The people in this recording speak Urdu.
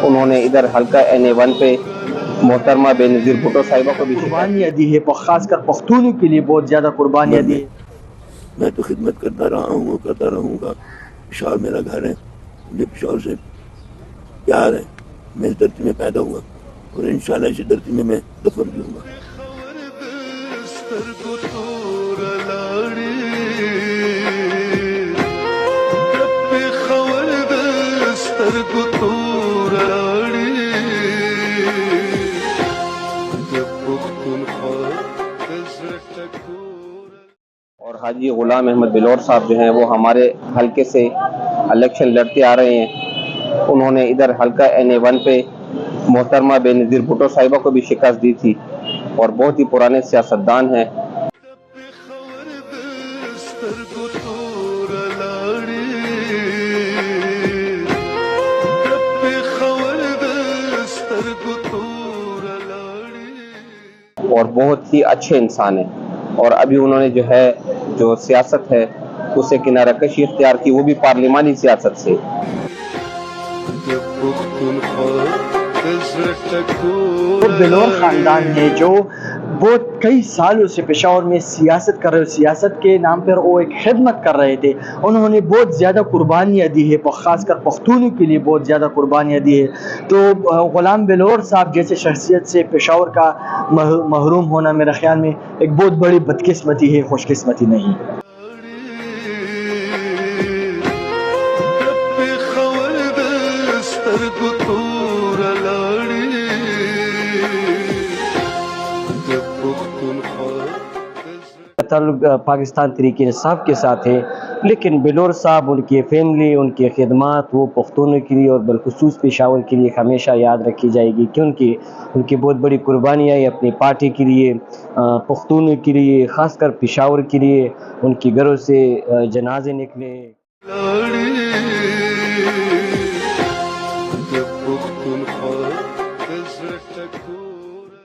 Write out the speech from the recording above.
انہوں نے ادھر حلقہ این اے 1 پہ محترمہ بے نظیر بھٹو صاحبہ کو بھی قربانیاں دی ہے، خاص کر پختونوں کے لیے بہت زیادہ قربانیاں دی ہے۔ میں تو خدمت کرتا رہا ہوں اور کرتا رہوں گا۔ پشاور میرا گھر ہے، مجھے پشاور سے پیار ہے، میں اس دھرتی میں پیدا ہوا اور انشاءاللہ اسی دھرتی میں میں دفن بھی ہوں گا۔ اور حاجی غلام احمد بلور صاحب جو ہیں وہ ہمارے حلقے سے الیکشن لڑتے آ رہے ہیں، انہوں نے ادھر حلقہ این اے 1 پہ محترمہ بے نظیر بھٹو صاحبہ کو بھی شکست دی تھی اور بہت ہی پرانے سیاستدان ہیں۔ اور بہت ہی اچھے انسان ہیں، اور ابھی انہوں نے جو ہے جو سیاست ہے اسے کنارہ کشی اختیار کی، وہ بھی پارلیمانی سیاست سے۔ بلور خاندان ہے جو بہت کئی سالوں سے پشاور میں سیاست کر رہے، سیاست کے نام پر وہ ایک خدمت کر رہے تھے، انہوں نے بہت زیادہ قربانیاں دی ہے، خاص کر پختونوں کے لیے بہت زیادہ قربانیاں دی ہے۔ تو غلام بلور صاحب جیسے شخصیت سے پشاور کا محروم ہونا میرے خیال میں ایک بہت بڑی بدقسمتی ہے، خوش قسمتی نہیں۔ تعلق پاکستان تحریک انصاف کے ساتھ ہے، لیکن بلور صاحب، ان کی فیملی، ان کی خدمات وہ پختونوں کے لیے اور بالخصوص پشاور کے لیے ہمیشہ یاد رکھی جائے گی، کیونکہ ان کی بہت بڑی قربانیاں ہیں اپنی پارٹی کے لیے، پختونوں کے لیے، خاص کر پشاور کے لیے۔ ان کی گھروں سے جنازے نکلے۔